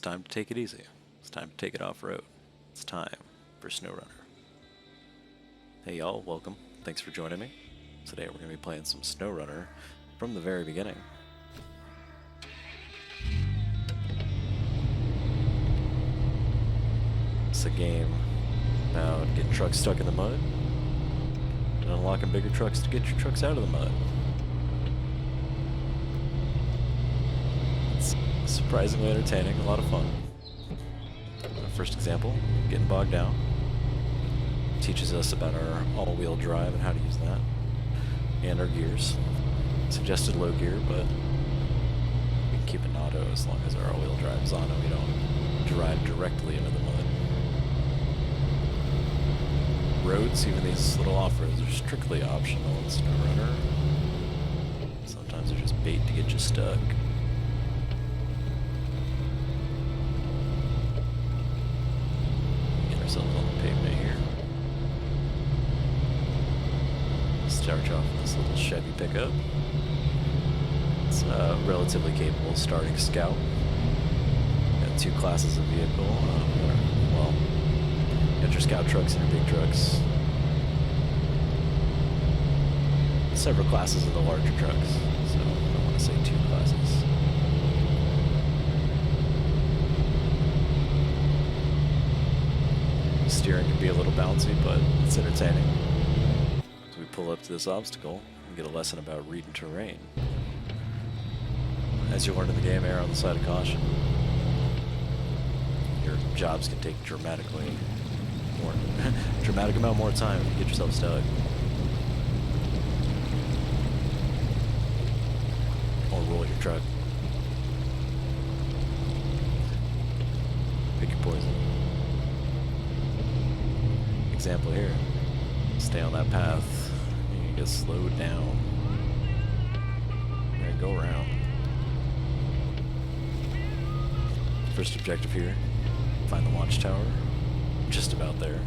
time to take it easy. It's time to take it off-road. It's time for Snowrunner. Hey y'all, welcome. Thanks for joining me. Today we're going to be playing some Snowrunner from the very beginning. It's a game about getting trucks stuck in the mud and unlocking bigger trucks to get your trucks out of the mud. It's surprisingly entertaining, a lot of fun. First example, getting bogged down. Teaches us about our all-wheel drive and how to use that. And our gears. Suggested low gear, but we can keep it in auto as long as our all-wheel drive is on and we don't drive directly into the mud. Roads, even these little off-roads, are strictly optional in Snowrunner. Sometimes they're just bait to get you stuck. Get ourselves on the pavement here. Start off with this little Chevy pickup. It's relatively capable starting scout. Got two classes of vehicle. Well, got your scout trucks and your big trucks. Several classes of the larger trucks, so I don't want to say two classes. Steering can be a little bouncy, but it's entertaining. So we pull up to this obstacle and get a lesson about reading terrain. As you learn in the game, err on the side of caution. Your jobs can take dramatic amount more time if you get yourself stuck. Or roll your truck. Pick your poison. Example here. Stay on that path. You get slowed down. You're gonna go around. First objective here. Find the watchtower. Just about there.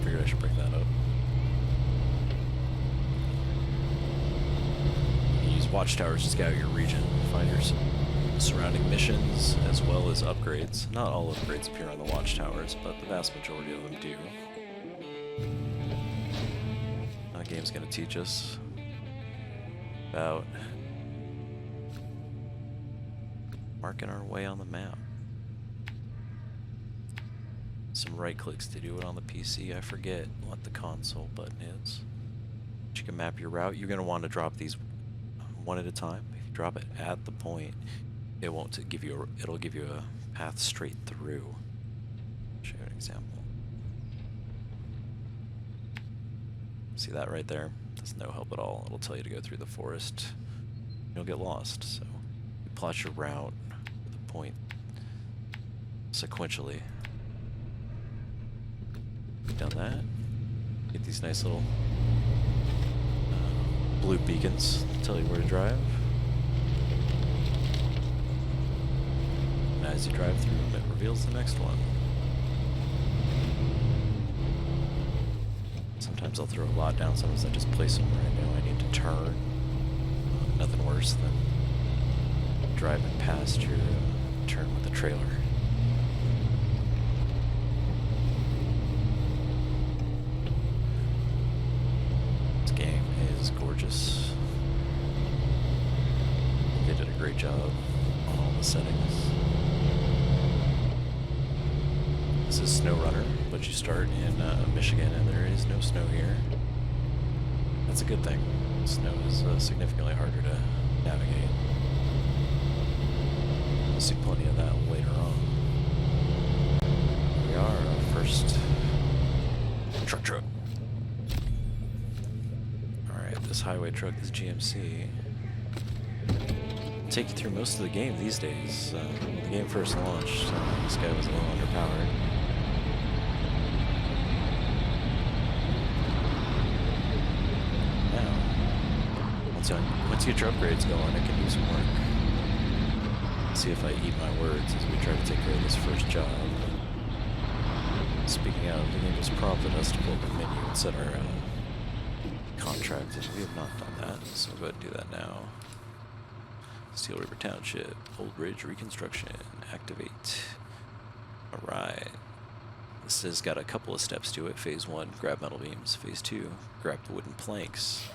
Figured I should bring that up. You use watchtowers to scout your region, find your surrounding missions, as well as upgrades. Not all upgrades appear on the watchtowers, but the vast majority of them do. Now the game's going to teach us about marking our way on the map. Some right clicks to do it on the PC. I forget what the console button is. But you can map your route. You're going to want to drop these one at a time. If you drop it at the point, it won't give you it'll give you a path straight through. I'll show you an example. See that right there? That's no help at all. It'll tell you to go through the forest. You'll get lost. So you plot your route with a point sequentially. Done that. Get these nice little blue beacons to tell you where to drive. And as you drive through them, it reveals the next one. Sometimes I'll throw a lot down, sometimes I just place them where I know I need to turn. Nothing worse than driving past your turn with a trailer. Gorgeous. They did a great job on all the settings. This is Snowrunner, but you start in Michigan and there is no snow here. That's a good thing. Snow is significantly harder to navigate. We'll see plenty of that later on. Here we are, our first truck. This highway truck, this GMC, take you through most of the game these days. When the game first launched, this guy was a little underpowered. Now, once you get your upgrades going, it can do some work. See if I eat my words as we try to take care of this first job. Speaking of, the game just prompted us to pull up a menu and set our contract, and we have not done that, so we'll go ahead and do that now. Steel River Township, Old Bridge Reconstruction, activate. Alright. This has got a couple of steps to it. Phase 1, grab metal beams. Phase 2, grab the wooden planks.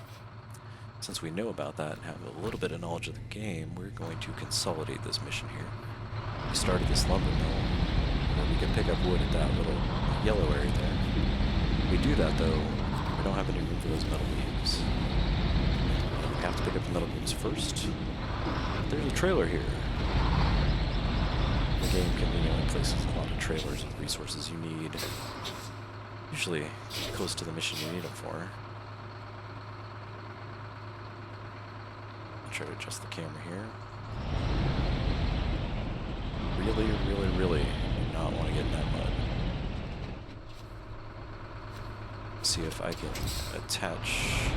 Since we know about that and have a little bit of knowledge of the game, we're going to consolidate this mission here. We started this lumber mill, and we can pick up wood at that little yellow area there. If we do that though, we don't have any room for those metal beams. We have to pick up the metal beams first. There's a trailer here. The game conveniently places a lot of trailers with resources you need. Usually close to the mission you need them for. I'll try to adjust the camera here. Really, really, really do not want to get in that mud. See if I can attach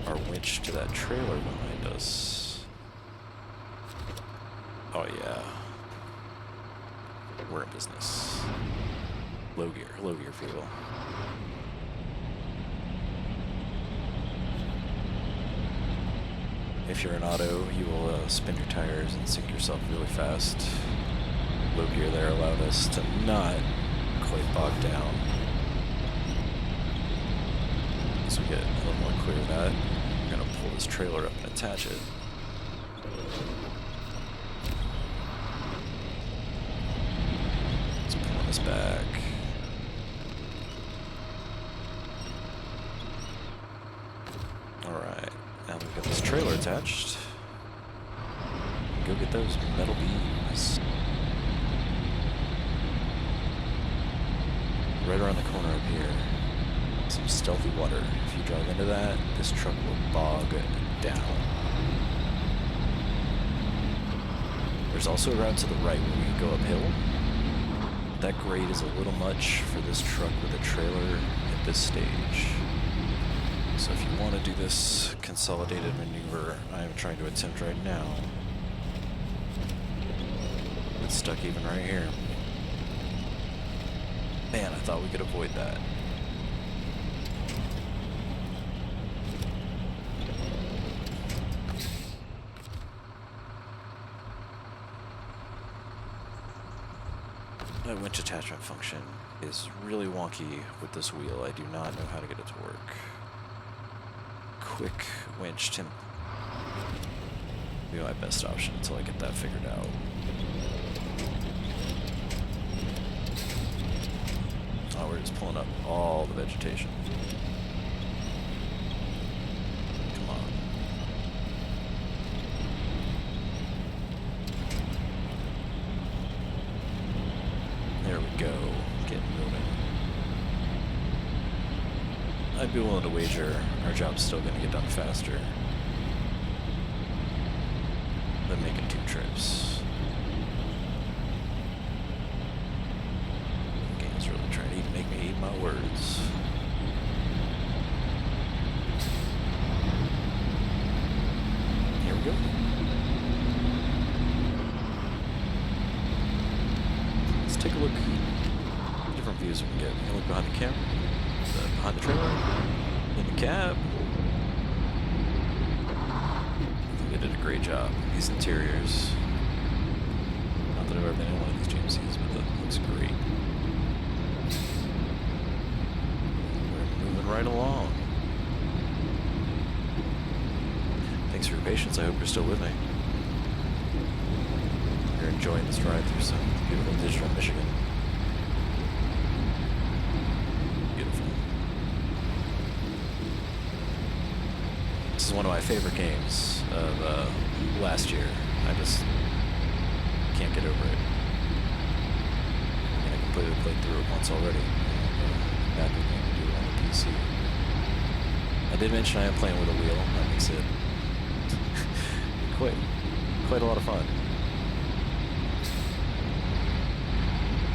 our winch to that trailer behind us. Oh yeah. We're in business. Low gear fuel. If you're an auto, you will spin your tires and sink yourself really fast. Low gear there allowed us to not quite bog down. So we get a little more clear of that. We're gonna pull this trailer up and attach it. Let's pull this back. Alright, now that we've got this trailer attached, go get those metal beams. Right around the corner up here, some stealthy water. If you drive into that, this truck will bog down. There's also a route to the right where we can go uphill. That grade is a little much for this truck with a trailer at this stage. So if you want to do this consolidated maneuver I am trying to attempt right now, it's stuck even right here. Man, I thought we could avoid that. That winch attachment function is really wonky with this wheel. I do not know how to get it to work. Quick winch to be my best option until I get that figured out. Oh, we're just pulling up all the vegetation. Come on. There we go. Getting moving. I'd be willing to wager our job's still going to get done faster than making 2 trips. The game's really trying to make me eat my words. Here we go. Let's take a look. Different views we can get. We can look behind the camera. Behind the trailer, in the cab. I think they did a great job. These interiors. Not that I've ever been in one of these GMCs, but that looks great. We're moving right along. Thanks for your patience. I hope you're still with me. You're enjoying this ride through some beautiful digital Michigan. This is one of my favorite games of last year. I just can't get over it. I completely played through it once already. Back again to do it on the PC. I did mention I am playing with a wheel. That makes it quite a lot of fun.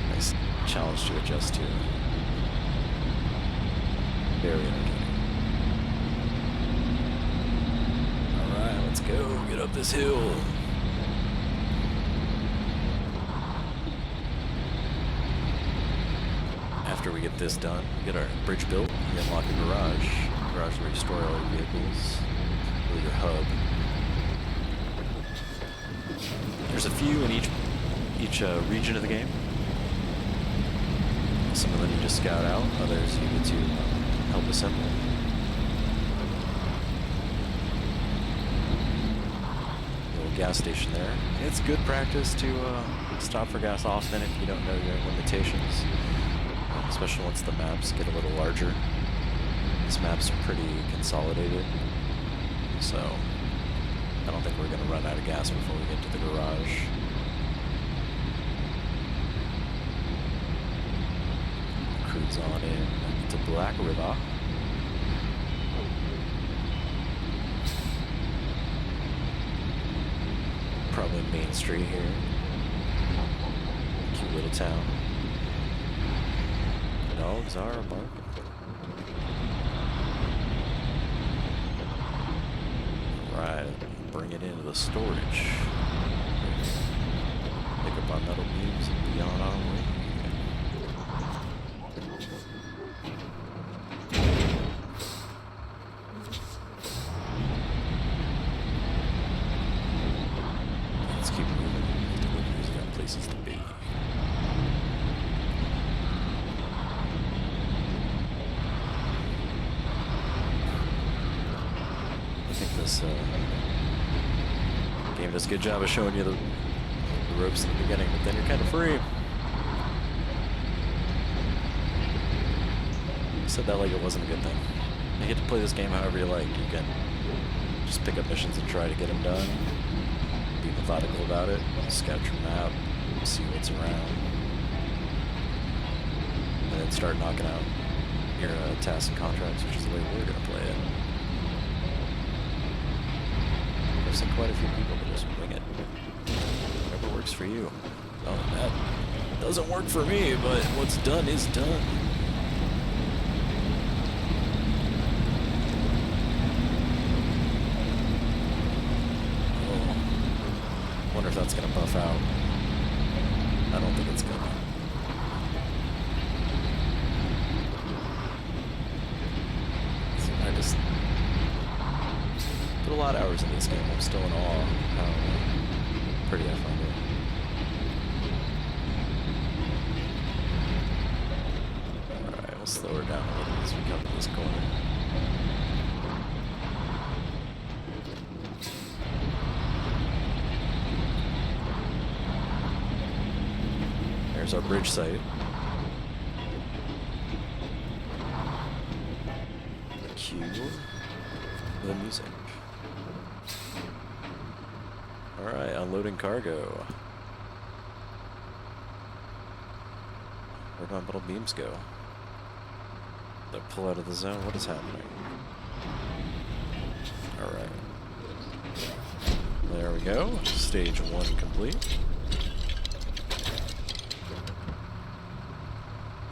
Nice challenge to adjust to. Very entertaining. Let's go, get up this hill. After we get this done, we get our bridge built, we unlock the garage. Garage where you store all your vehicles, or your hub. There's a few in each region of the game. Some of them you just scout out, others you get to help assemble. Little gas station there. It's good practice to stop for gas often if you don't know your limitations, especially once the maps get a little larger. These maps are pretty consolidated, so I don't think we're going to run out of gas before we get to the garage. Cruise on in to Black River. Probably Main Street here. Cute little town. Dogs are barking. Right, bring it into the storage. Pick up our metal beams and be on our way. Let's keep moving. Deliveries got places to be. I think this game does a good job of showing you the ropes in the beginning, but then you're kind of free. I said that like it wasn't a good thing. You get to play this game however you like. You can just pick up missions and try to get them done. Be methodical about it. Scout your map. See what's around. And then start knocking out your tasks and contracts, which is the way we're going to play it. I've seen quite a few people that just wing it. Whatever works for you. Oh, that doesn't work for me, but what's done is done. Oh. Wonder if that's gonna buff out. I don't think it's gonna. I just put a lot of hours in this game. I'm still in awe of how pretty I find it. Alright, we'll slow her down a little as we come to this corner. There's our bridge site. Cue the music. Alright, unloading cargo. Where'd my metal beams go? Did I pull out of the zone? What is happening? Alright. There we go. Stage 1 complete.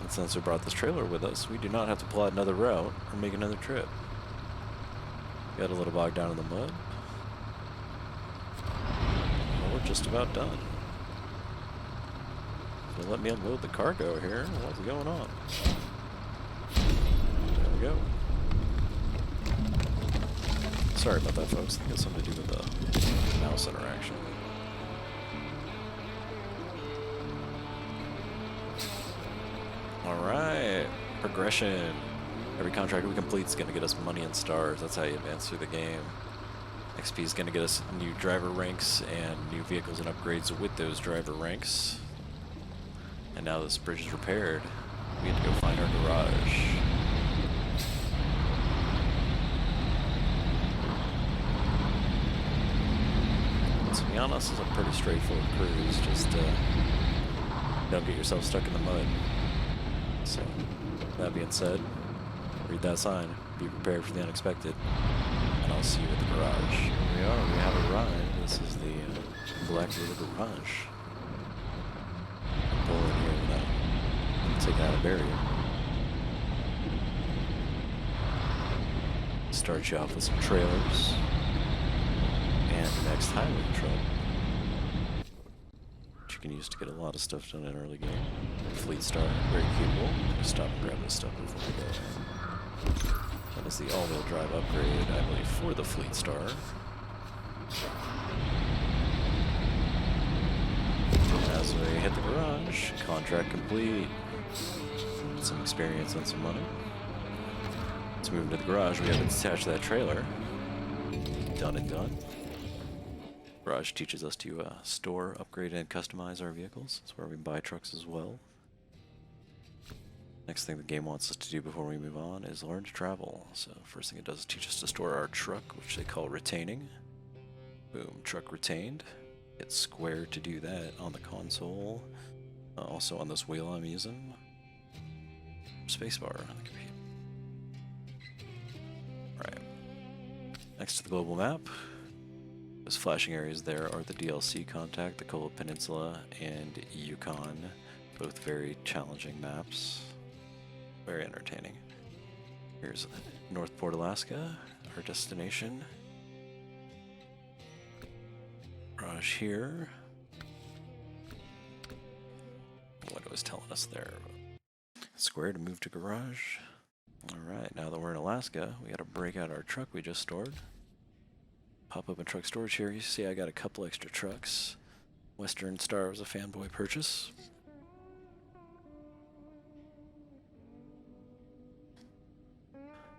And since we brought this trailer with us, we do not have to pull out another route or make another trip. Got a little bogged down in the mud. Just about done. So let me unload the cargo here. What's going on? There we go. Sorry about that, folks. I think it's something to do with the mouse interaction. Alright. Progression. Every contract we complete is going to get us money and stars. That's how you advance through the game. XP is going to get us new driver ranks and new vehicles and upgrades with those driver ranks. And now this bridge is repaired, we have to go find our garage. To be honest, it's a pretty straightforward cruise. Just don't get yourself stuck in the mud. So, that being said, read that sign. Be prepared for the unexpected. And I'll see you at the garage. Here we are, we have arrived. This is the Black River Garage. Pull in here without taking out a barrier. Start you off with some trailers. And the next highway truck. Which you can use to get a lot of stuff done in early game. Fleet Star, very capable. Stop and grab this stuff before we go. That is the all-wheel drive upgrade, I believe, for the Fleet Star. As we hit the garage, contract complete. Get some experience and some money. Let's move into the garage. We have it attached to that trailer. Done and done. Garage teaches us to store, upgrade, and customize our vehicles. That's where we buy trucks as well. Next thing the game wants us to do before we move on is learn to travel. So first thing it does is teach us to store our truck, which they call retaining. Boom, truck retained. Hit square to do that on the console. Also on this wheel I'm using. Spacebar on the computer. Alright. Next to the global map. Those flashing areas there are the DLC contact, the Kola Peninsula, and Yukon. Both very challenging maps. Very entertaining. Here's Northport, Alaska, our destination. Garage here. What it was telling us there. Square to move to garage. Alright, now that we're in Alaska, we gotta break out our truck we just stored. Pop open truck storage here. You see I got a couple extra trucks. Western Star was a fanboy purchase.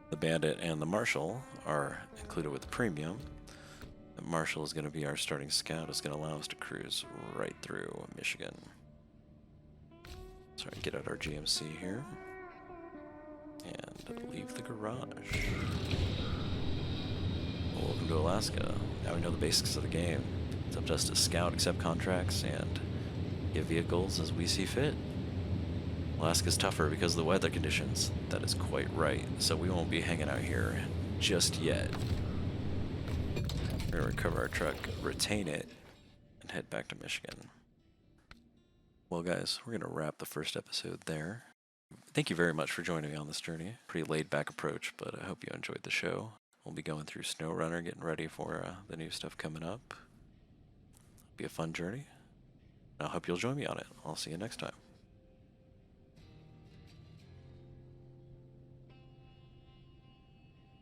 The Bandit and the Marshal are included with the premium. The Marshal is going to be our starting scout. It's going to allow us to cruise right through Michigan. So get out our GMC here. And leave the garage. Welcome to Alaska. Now we know the basics of the game. It's up to us to scout, accept contracts, and get vehicles as we see fit. Alaska's tougher because of the weather conditions. That is quite right. So we won't be hanging out here just yet. We're going to recover our truck, retain it, and head back to Michigan. Well guys, we're going to wrap the first episode there. Thank you very much for joining me on this journey. Pretty laid back approach, but I hope you enjoyed the show. We'll be going through Snowrunner, getting ready for the new stuff coming up. It'll be a fun journey. I hope you'll join me on it. I'll see you next time.